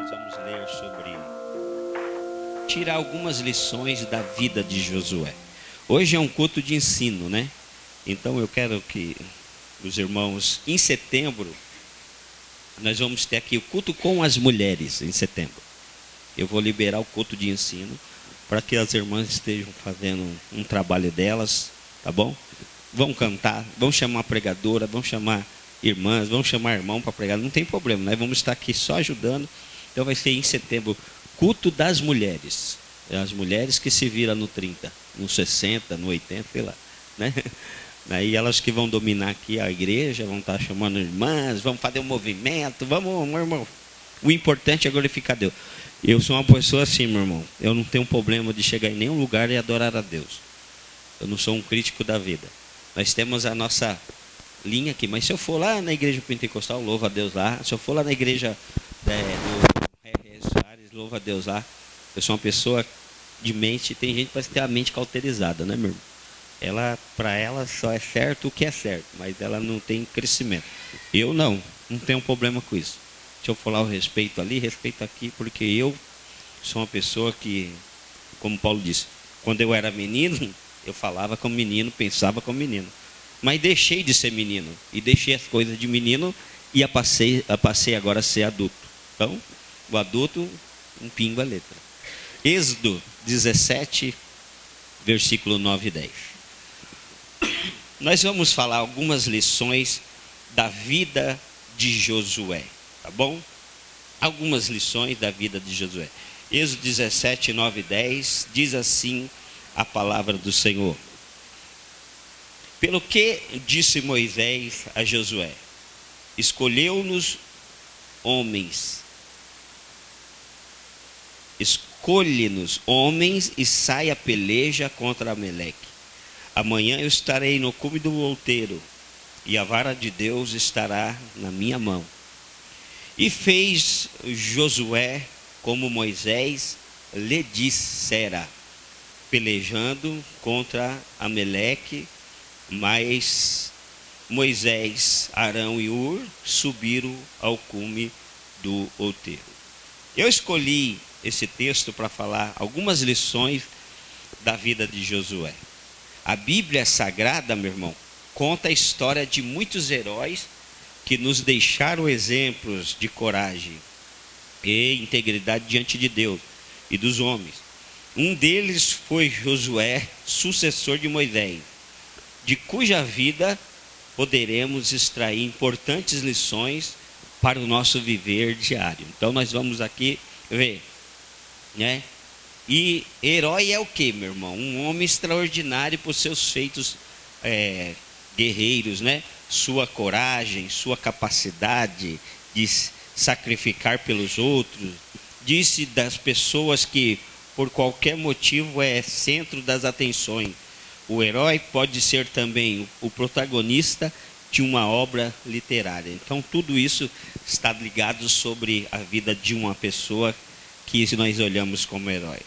nós vamos ler sobre tirar algumas lições da vida de Josué. Hoje é um culto de ensino, né? Então eu quero que os irmãos, em setembro, nós vamos ter aqui o culto com as mulheres, em setembro. Eu vou liberar o culto de ensino para que as irmãs estejam fazendo um trabalho delas, tá bom? Vão cantar, vão chamar a pregadora, vão chamar irmãs, vão chamar irmão para pregar, não tem problema, nós vamos estar aqui só ajudando. Então vai ser em setembro, culto das mulheres. As mulheres que se viram no 30, no 60, no 80, sei lá, né? Aí elas que vão dominar aqui a igreja, vão estar chamando irmãs, vão fazer um movimento, vamos, meu irmão. O importante é glorificar Deus. Eu sou uma pessoa assim, meu irmão. Eu não tenho problema de chegar em nenhum lugar e adorar a Deus. Eu não sou um crítico da vida. Nós temos a nossa linha aqui, mas se eu for lá na igreja pentecostal, louva a Deus lá. Se eu for lá na igreja do louva a Deus lá. Eu sou uma pessoa de mente, tem gente que parece ter a mente cauterizada, né, meu irmão? Para ela só é certo o que é certo, mas ela não tem crescimento. Eu não tenho problema com isso. Se eu falar o respeito ali, respeito aqui, porque eu sou uma pessoa que, como Paulo disse, quando eu era menino, eu falava como menino, pensava como menino. Mas deixei de ser menino, e deixei as coisas de menino, e passei agora a ser adulto. Então, o adulto, um pingo a letra. Êxodo 17, versículo 9 e 10. Nós vamos falar algumas lições da vida de Josué, tá bom? Algumas lições da vida de Josué. Êxodo 17, 9 e 10, diz assim a palavra do Senhor. Pelo que disse Moisés a Josué, escolheu-nos homens, escolhe-nos homens e sai a peleja contra Amaleque. Amanhã eu estarei no cume do outeiro, e a vara de Deus estará na minha mão. E fez Josué como Moisés lhe dissera, pelejando contra Amaleque, mas Moisés, Arão e Ur subiram ao cume do outeiro. Eu escolhi esse texto para falar algumas lições da vida de Josué. A Bíblia Sagrada, meu irmão, conta a história de muitos heróis que nos deixaram exemplos de coragem e integridade diante de Deus e dos homens. Um deles foi Josué, sucessor de Moisés, de cuja vida poderemos extrair importantes lições para o nosso viver diário. Então nós vamos aqui ver, né? E herói é o que, meu irmão? Um homem extraordinário por seus feitos guerreiros, né? Sua coragem, sua capacidade de sacrificar pelos outros. Disse das pessoas que por qualquer motivo é centro das atenções. O herói pode ser também o protagonista de uma obra literária. Então tudo isso está ligado sobre a vida de uma pessoa que nós olhamos como herói.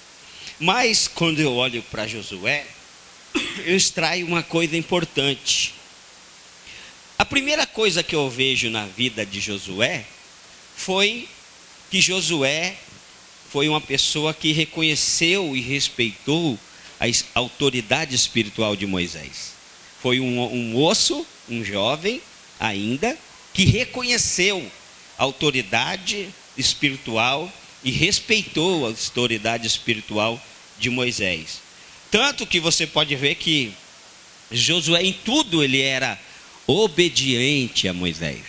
Mas quando eu olho para Josué, eu extraio uma coisa importante. A primeira coisa que eu vejo na vida de Josué foi que Josué foi uma pessoa que reconheceu e respeitou a autoridade espiritual de Moisés. Foi um moço, um jovem ainda, que reconheceu a autoridade espiritual e respeitou a autoridade espiritual de Moisés. Tanto que você pode ver que Josué em tudo ele era obediente a Moisés,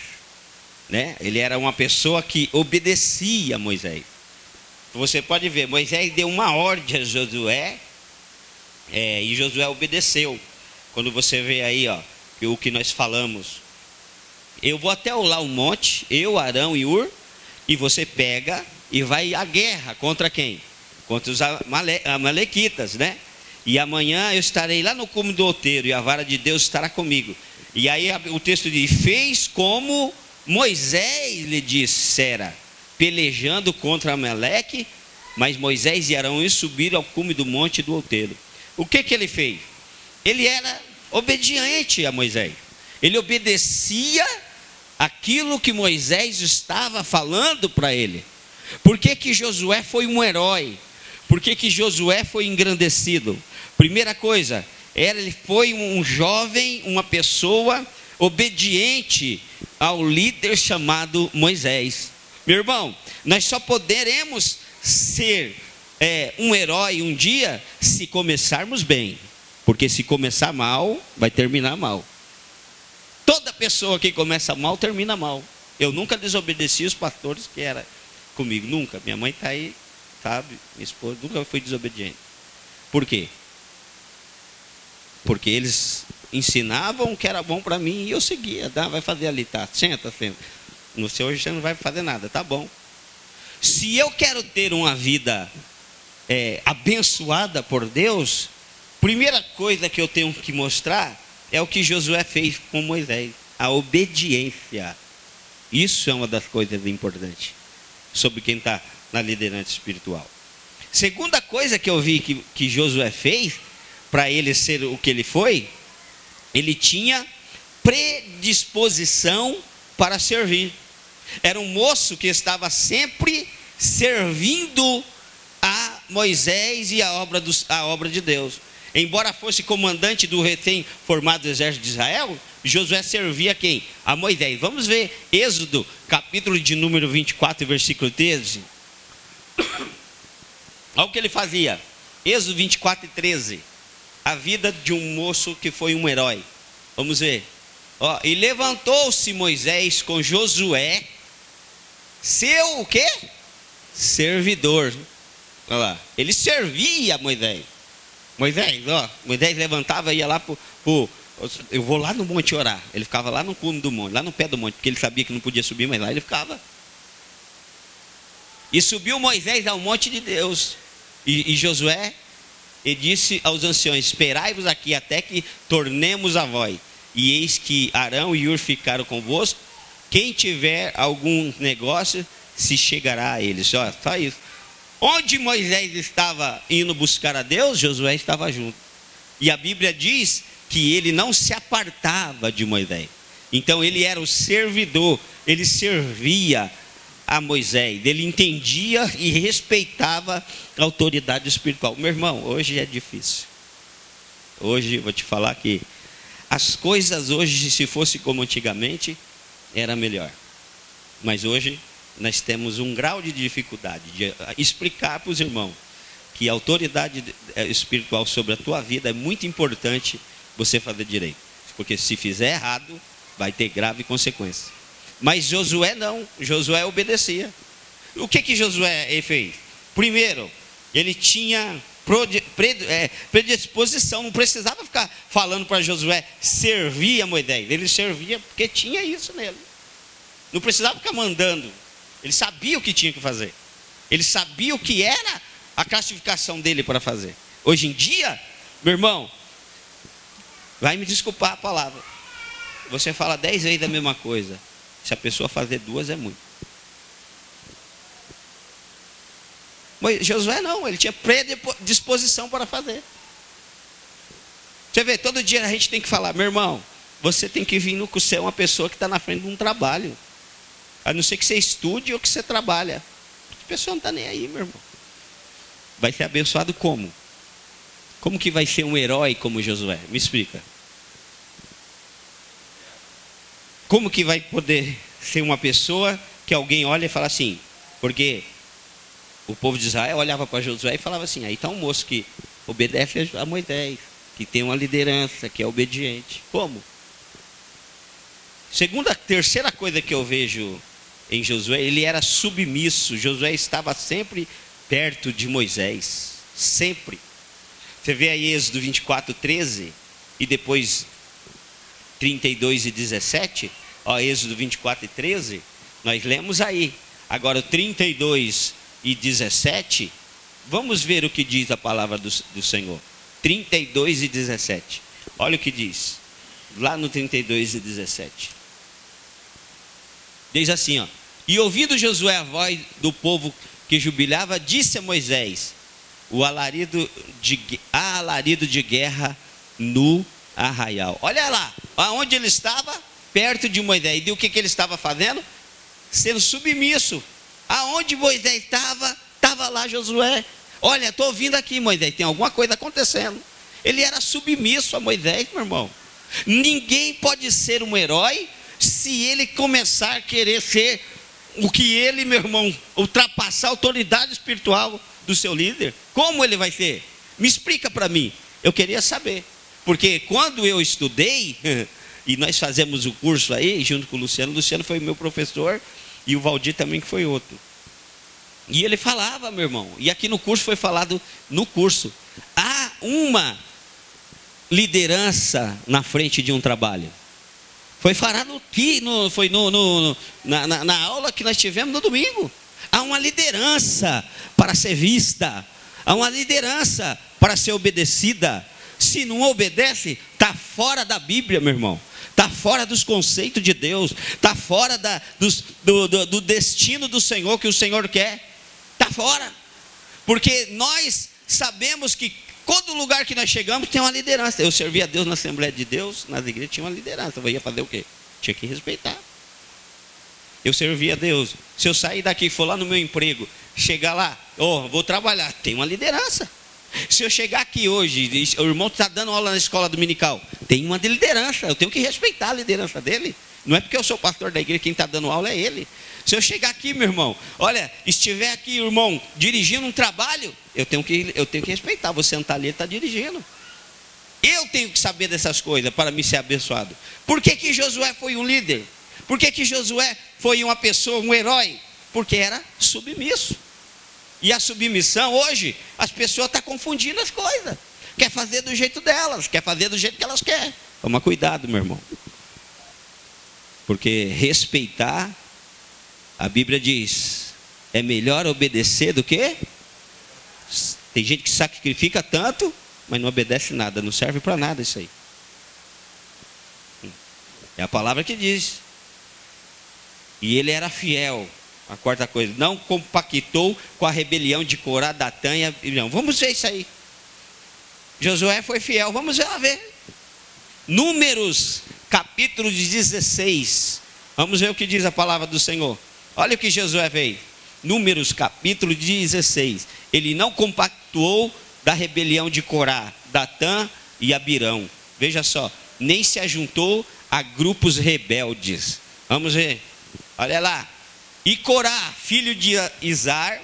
né? Ele era uma pessoa que obedecia a Moisés. Você pode ver, Moisés deu uma ordem a Josué, e Josué obedeceu. Quando você vê aí, ó, o que nós falamos, eu vou até lá o monte, eu, Arão e Ur, e você pega e vai à guerra contra quem? Contra os amalequitas, né? E amanhã eu estarei lá no cume do outeiro e a vara de Deus estará comigo. E aí o texto diz, fez como Moisés lhe dissera, pelejando contra Amaleque, mas Moisés e Arão subiram ao cume do monte do outeiro. O que ele fez? Ele era obediente a Moisés. Ele obedecia aquilo que Moisés estava falando para ele. Por que que Josué foi um herói? Por que que Josué foi engrandecido? Primeira coisa, ele foi um jovem, uma pessoa obediente ao líder chamado Moisés. Meu irmão, nós só poderemos ser um herói um dia se começarmos bem, porque se começar mal, vai terminar mal. Toda pessoa que começa mal, termina mal. Eu nunca desobedeci os pastores que era comigo, nunca. Minha mãe está aí, sabe, minha esposa, nunca foi desobediente. Por quê? Porque eles ensinavam o que era bom para mim e eu seguia. Vai fazer ali, tá? Senta. No seu hoje você não vai fazer nada, tá bom. Se eu quero ter uma vida abençoada por Deus, primeira coisa que eu tenho que mostrar é o que Josué fez com Moisés, a obediência. Isso é uma das coisas importantes sobre quem está na liderança espiritual. Segunda coisa que eu vi que Josué fez para ele ser o que ele foi, ele tinha predisposição para servir. Era um moço que estava sempre servindo a Moisés e a obra de Deus. Embora fosse comandante do recém-formado exército de Israel, Josué servia a quem? A Moisés. Vamos ver Êxodo, capítulo de número 24, versículo 13. Olha o que ele fazia. Êxodo 24 e 13. A vida de um moço que foi um herói. Vamos ver. E levantou-se Moisés com Josué, seu o quê? Servidor. Olha lá. Ele servia Moisés. Moisés levantava e ia lá eu vou lá no monte orar. Ele ficava lá no cume do monte, lá no pé do monte, porque ele sabia que não podia subir, mas lá ele ficava. E subiu Moisés ao monte de Deus. E Josué, ele disse aos anciões: esperai-vos aqui até que tornemos a voz. E eis que Arão e Ur ficaram convosco. Quem tiver algum negócio, se chegará a eles. Só isso. Onde Moisés estava indo buscar a Deus, Josué estava junto. E a Bíblia diz que ele não se apartava de Moisés. Então ele era o servidor, ele servia a Moisés, ele entendia e respeitava a autoridade espiritual. Meu irmão, hoje é difícil. Hoje, vou te falar que as coisas hoje, se fosse como antigamente, era melhor. Mas hoje nós temos um grau de dificuldade de explicar para os irmãos que a autoridade espiritual sobre a tua vida é muito importante você fazer direito. Porque se fizer errado, vai ter grave consequência. Mas Josué não, Josué obedecia. O que Josué fez? Primeiro, ele tinha predisposição, não precisava ficar falando para Josué servir a Moisés. Ele servia porque tinha isso nele. Não precisava ficar mandando. Ele sabia o que tinha que fazer. Ele sabia o que era a classificação dele para fazer. Hoje em dia, meu irmão, vai me desculpar a palavra. Você fala 10 vezes a mesma coisa. Se a pessoa fazer 2 é muito. Mas Josué não, ele tinha predisposição para fazer. Você vê, todo dia a gente tem que falar: meu irmão, você tem que vir no céu uma pessoa que está na frente de um trabalho. A não ser que você estude ou que você trabalha. A pessoa não está nem aí, meu irmão. Vai ser abençoado como? Como que vai ser um herói como Josué? Me explica. Como que vai poder ser uma pessoa que alguém olha e fala assim? Porque o povo de Israel olhava para Josué e falava assim: aí está um moço que obedece a Moisés, que tem uma liderança, que é obediente. Como? Terceira coisa que eu vejo em Josué, ele era submisso. Josué estava sempre perto de Moisés, sempre. Você vê aí Êxodo 24, 13 e depois 32 e 17. Êxodo 24 e 13, nós lemos aí. Agora o 32 e 17, vamos ver o que diz a palavra do Senhor. 32 e 17, olha o que diz lá no 32 e 17. Diz assim, e ouvindo Josué a voz do povo que jubilava, disse a Moisés: há alarido de guerra no arraial. Olha lá, aonde ele estava, perto de Moisés. E o que ele estava fazendo? Sendo submisso. Aonde Moisés estava lá Josué. Olha, estou ouvindo aqui, Moisés, tem alguma coisa acontecendo. Ele era submisso a Moisés, meu irmão. Ninguém pode ser um herói se ele começar a querer ser o que ele, meu irmão, ultrapassar a autoridade espiritual do seu líder. Como ele vai ser? Me explica para mim. Eu queria saber. Porque quando eu estudei, e nós fazemos o curso aí, junto com o Luciano foi meu professor, e o Valdir também que foi outro. E ele falava, meu irmão, e aqui no curso foi falado, há uma liderança na frente de um trabalho. Foi falado aqui, na aula que nós tivemos no domingo. Há uma liderança para ser vista, há uma liderança para ser obedecida. Se não obedece, está fora da Bíblia, meu irmão. Está fora dos conceitos de Deus, está fora do destino do Senhor que o Senhor quer. Está fora, porque nós sabemos que todo lugar que nós chegamos tem uma liderança. Eu servia a Deus na Assembleia de Deus, nas igrejas tinha uma liderança. Eu ia fazer o quê? Tinha que respeitar. Eu servia a Deus. Se eu sair daqui e for lá no meu emprego, chegar lá, vou trabalhar, tem uma liderança. Se eu chegar aqui hoje, o irmão está dando aula na escola dominical, tem uma liderança, eu tenho que respeitar a liderança dele. Não é porque eu sou pastor da igreja, quem está dando aula é ele. Se eu chegar aqui, meu irmão, olha, estiver aqui, irmão, dirigindo um trabalho, eu tenho que respeitar. Você não está ali, ele está dirigindo. Eu tenho que saber dessas coisas para me ser abençoado. Por que Josué foi um líder? Por que Josué foi uma pessoa, um herói? Porque era submisso. E a submissão, hoje, as pessoas estão confundindo as coisas. Quer fazer do jeito delas, quer fazer do jeito que elas querem. Toma cuidado, meu irmão. Porque respeitar, a Bíblia diz, é melhor obedecer do que? Tem gente que sacrifica tanto, mas não obedece nada, não serve para nada isso aí. É a palavra que diz. E ele era fiel. A quarta coisa, não compactou com a rebelião de Corá, Datã e Abirão. Vamos ver isso aí. Josué foi fiel, vamos ver. Números, capítulo 16. Vamos ver o que diz a palavra do Senhor. Olha o que Josué fez. Números, capítulo 16. Ele não compactuou da rebelião de Corá, Datã e Abirão. Veja só, nem se ajuntou a grupos rebeldes. Vamos ver. Olha lá. E Corá, filho de Izar,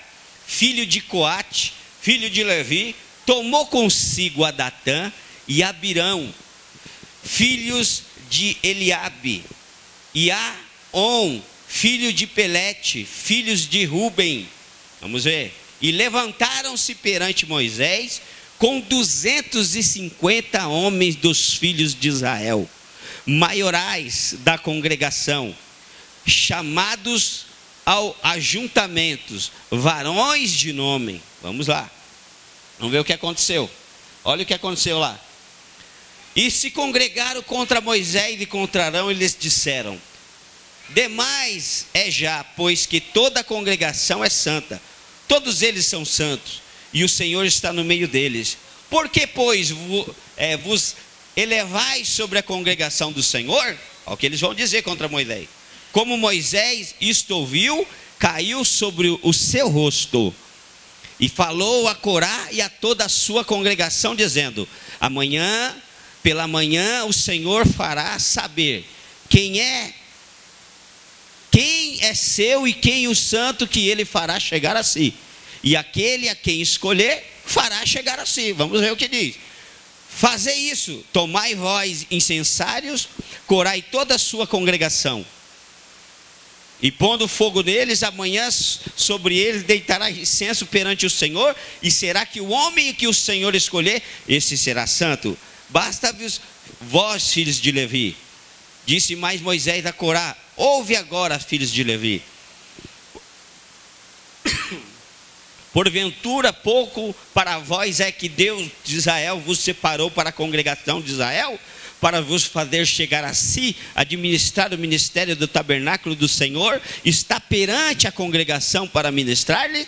filho de Coate, filho de Levi, tomou consigo a Datã e Abirão, filhos de Eliabe, e On, filho de Pelete, filhos de Ruben. Vamos ver. E levantaram-se perante Moisés com 250 homens dos filhos de Israel, maiorais da congregação, chamados ao ajuntamentos, varões de nome. Vamos lá. Vamos ver o que aconteceu. Olha o que aconteceu lá. E se congregaram contra Moisés e contra Arão, e lhes disseram: demais é já, pois que toda a congregação é santa, todos eles são santos, e o Senhor está no meio deles. Por que, pois, vos elevais sobre a congregação do Senhor? Olha o que eles vão dizer contra Moisés. Como Moisés isto ouviu, caiu sobre o seu rosto, e falou a Corá e a toda a sua congregação, dizendo: amanhã, pela manhã, o Senhor fará saber quem é seu e quem o santo que ele fará chegar a si. E aquele a quem escolher, fará chegar a si. Vamos ver o que diz. Fazei isso, tomai vós incensários, Corá e toda a sua congregação. E pondo fogo neles, amanhã sobre eles deitará incenso perante o Senhor, e será que o homem que o Senhor escolher, esse será santo. Basta-vos vós, filhos de Levi. Disse mais Moisés a Corá: ouve agora, filhos de Levi. Porventura pouco para vós é que Deus de Israel vos separou para a congregação de Israel, para vos fazer chegar a si, administrar o ministério do tabernáculo do Senhor, está perante a congregação para ministrar-lhe?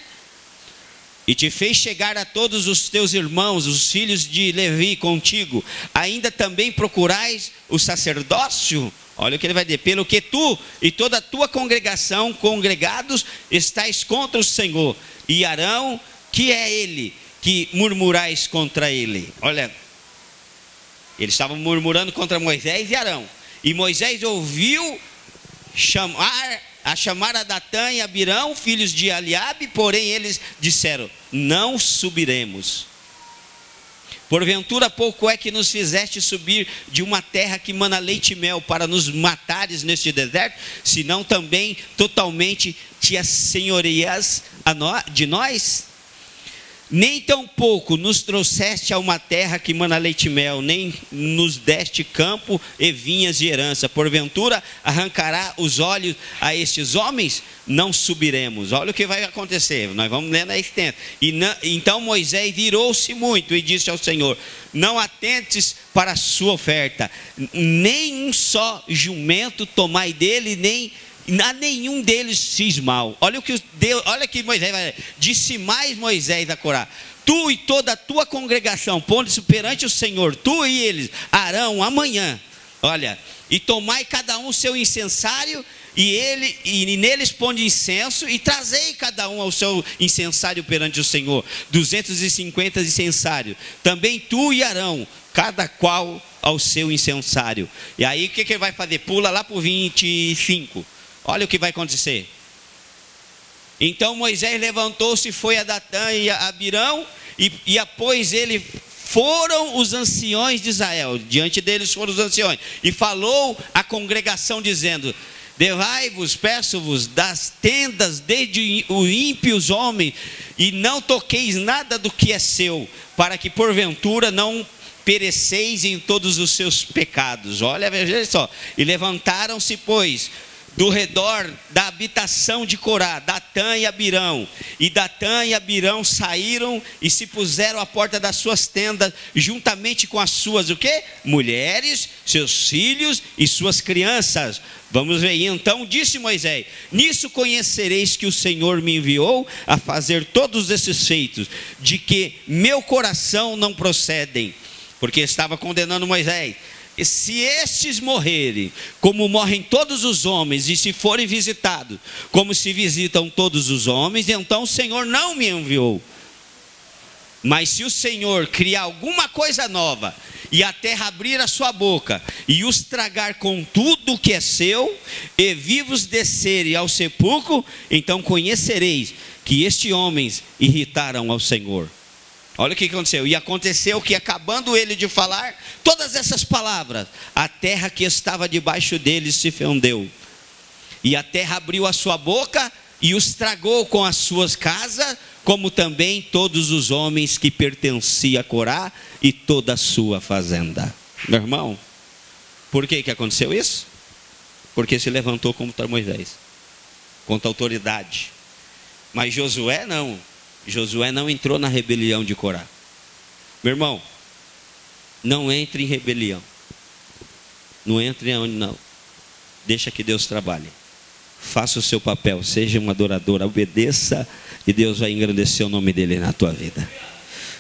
E te fez chegar a todos os teus irmãos, os filhos de Levi contigo, ainda também procurais o sacerdócio? Olha o que ele vai dizer: pelo que tu e toda a tua congregação, congregados, estáis contra o Senhor, e Arão, que é ele, que murmurais contra ele. Olha, eles estavam murmurando contra Moisés e Arão. E Moisés ouviu chamar a Datã e Abirão, filhos de Eliabe, porém eles disseram: não subiremos. Porventura pouco é que nos fizeste subir de uma terra que mana leite e mel para nos matares neste deserto, senão também totalmente te assenhorias de nós? Nem tampouco nos trouxeste a uma terra que mana leite e mel, nem nos deste campo e vinhas de herança. Porventura arrancará os olhos a estes homens? Não subiremos. Olha o que vai acontecer, nós vamos lendo aí dentro. Então Moisés irou-se muito e disse ao Senhor: não atentes para a sua oferta, nem um só jumento tomai dele, nem a nenhum deles fiz mal. Olha que Moisés vai dizer. Disse mais Moisés a Corá: tu e toda a tua congregação, ponde-se perante o Senhor, tu e eles, Arão, amanhã. Olha, e tomai cada um o seu incensário, e neles ponde incenso, e trazei cada um ao seu incensário perante o Senhor, 250 incensários. Também tu e Arão, cada qual ao seu incensário. E aí o que ele vai fazer? Pula lá para o 25. Olha o que vai acontecer. Então Moisés levantou-se, foi a Datã e a Abirão, e após ele foram os anciões de Israel. Diante deles foram os anciões. E falou à congregação dizendo: levai-vos, peço-vos, das tendas desde os ímpios homens, e não toqueis nada do que é seu, para que porventura não pereceis em todos os seus pecados. Olha, veja só. E levantaram-se, pois, do redor da habitação de Corá, Datã e Abirão. E Datã e Abirão saíram e se puseram à porta das suas tendas, juntamente com as suas, o quê? Mulheres, seus filhos e suas crianças. Vamos ver. E então disse Moisés: nisso conhecereis que o Senhor me enviou a fazer todos esses feitos, de que meu coração não procedem. Porque estava condenando Moisés: e se estes morrerem, como morrem todos os homens, e se forem visitados, como se visitam todos os homens, então o Senhor não me enviou. Mas se o Senhor criar alguma coisa nova, e a terra abrir a sua boca, e os tragar com tudo o que é seu, e vivos descerem ao sepulcro, então conhecereis que estes homens irritaram ao Senhor. Olha o que aconteceu. E aconteceu que, acabando ele de falar todas essas palavras, a terra que estava debaixo deles se fendeu. E a terra abriu a sua boca e os tragou com as suas casas, como também todos os homens que pertenciam a Corá e toda a sua fazenda. Meu irmão, por que aconteceu isso? Porque se levantou contra Moisés, contra a autoridade. Mas Josué não. Josué não entrou na rebelião de Corá. Meu irmão, não entre em rebelião. Não entre onde não. Deixa que Deus trabalhe. Faça o seu papel, seja um adorador, obedeça, e Deus vai engrandecer o nome dele na tua vida.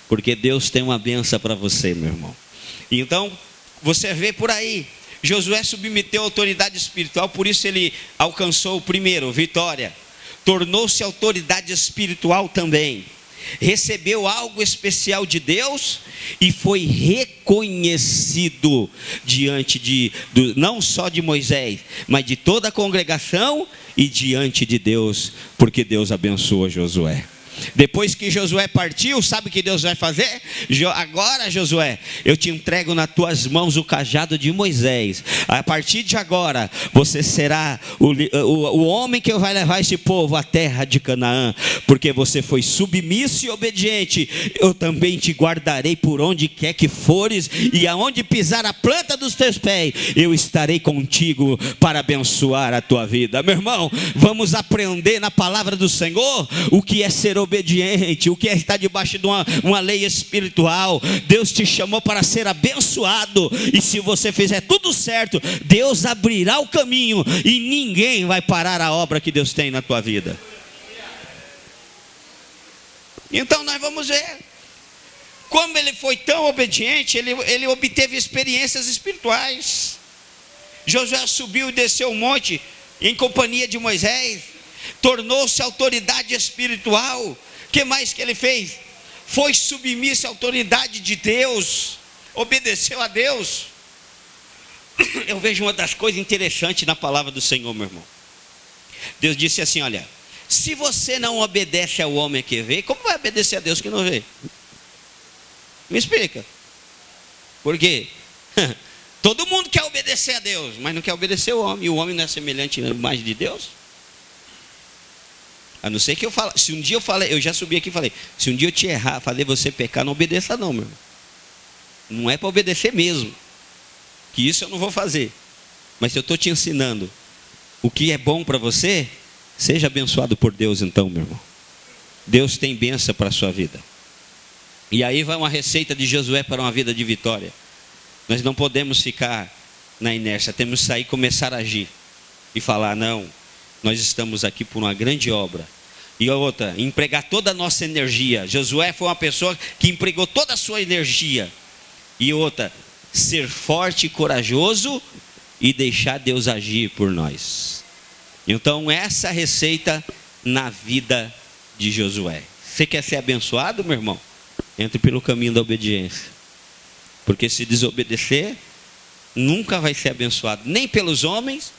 Porque Deus tem uma bênção para você, meu irmão. Então, você vê por aí, Josué submeteu a autoridade espiritual, por isso ele alcançou primeiro vitória. Tornou-se autoridade espiritual também. Recebeu algo especial de Deus e foi reconhecido diante não só de Moisés, mas de toda a congregação e diante de Deus, porque Deus abençoou Josué. Depois que Josué partiu, sabe o que Deus vai fazer? Agora, Josué, eu te entrego nas tuas mãos o cajado de Moisés. A partir de agora, você será o homem que vai levar esse povo à terra de Canaã, porque você foi submisso e obediente. Eu também te guardarei por onde quer que fores, e aonde pisar a planta dos teus pés, eu estarei contigo para abençoar a tua vida. Meu irmão, vamos aprender na palavra do Senhor o que é ser obediente, o que é estar debaixo de uma lei espiritual. Deus te chamou para ser abençoado, e se você fizer tudo certo, Deus abrirá o caminho e ninguém vai parar a obra que Deus tem na tua vida. Então nós vamos ver como ele foi tão obediente. Ele obteve experiências espirituais. Josué subiu e desceu o monte em companhia de Moisés, tornou-se autoridade espiritual. O que mais que ele fez? Foi submisso à autoridade de Deus, obedeceu a Deus. Eu vejo uma das coisas interessantes na palavra do Senhor, meu irmão. Deus disse assim: olha, se você não obedece ao homem que vê, como vai obedecer a Deus que não vê? Me explica. Por quê? Todo mundo quer obedecer a Deus, mas não quer obedecer ao homem. E o homem não é semelhante à imagem de Deus? A não ser que eu fale, se um dia eu falei, eu já subi aqui e falei, se um dia eu te errar, falei você pecar, não obedeça não, meu irmão. Não é para obedecer mesmo, que isso eu não vou fazer. Mas se eu estou te ensinando o que é bom para você, seja abençoado por Deus então, meu irmão. Deus tem bênção para a sua vida. E aí vai uma receita de Josué para uma vida de vitória. Nós não podemos ficar na inércia, temos que sair e começar a agir. E falar, não, nós estamos aqui por uma grande obra. E outra, empregar toda a nossa energia. Josué foi uma pessoa que empregou toda a sua energia. E outra, ser forte e corajoso e deixar Deus agir por nós. Então essa receita na vida de Josué. Você quer ser abençoado, meu irmão? Entre pelo caminho da obediência. Porque se desobedecer, nunca vai ser abençoado, nem pelos homens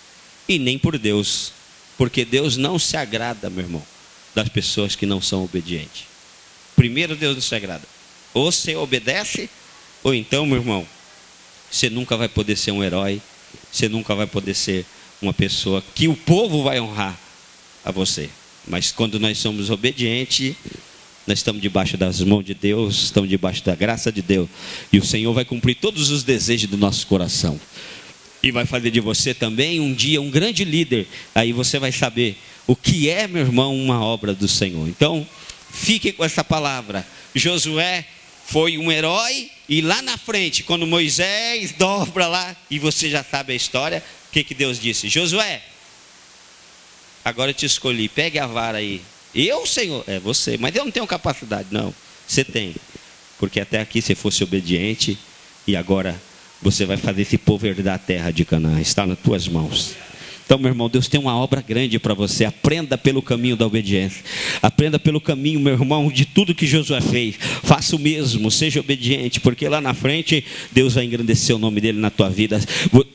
e nem por Deus. Porque Deus não se agrada, meu irmão, das pessoas que não são obedientes. Primeiro, Deus não se agrada. Ou você obedece, ou então, meu irmão, você nunca vai poder ser um herói, você nunca vai poder ser uma pessoa que o povo vai honrar a você. Mas quando nós somos obedientes, nós estamos debaixo das mãos de Deus, estamos debaixo da graça de Deus. E o Senhor vai cumprir todos os desejos do nosso coração. E vai fazer de você também um dia um grande líder. Aí você vai saber o que é, meu irmão, uma obra do Senhor. Então, fique com essa palavra. Josué foi um herói. E lá na frente, quando Moisés dobra lá, e você já sabe a história, o que Deus disse? Josué, agora eu te escolhi, pegue a vara aí. Eu, Senhor? É você, mas eu não tenho capacidade. Não, você tem. Porque até aqui você fosse obediente, e agora você vai fazer esse povo herdar a terra de Canaã. Está nas tuas mãos. Então, meu irmão, Deus tem uma obra grande para você. Aprenda pelo caminho da obediência. Aprenda pelo caminho, meu irmão, de tudo que Josué fez. Faça o mesmo, seja obediente, porque lá na frente Deus vai engrandecer o nome dele na tua vida.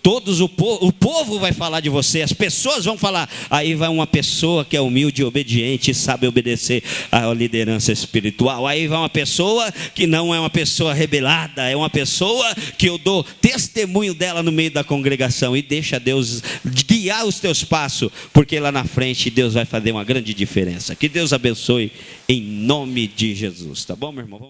Todos o povo vai falar de você, as pessoas vão falar. Aí vai uma pessoa que é humilde e obediente e sabe obedecer à liderança espiritual. Aí vai uma pessoa que não é uma pessoa rebelada, é uma pessoa que eu dou testemunho dela no meio da congregação e deixa Deus guiar os teus passos, porque lá na frente Deus vai fazer uma grande diferença. Que Deus abençoe em nome de Jesus, tá bom, meu irmão?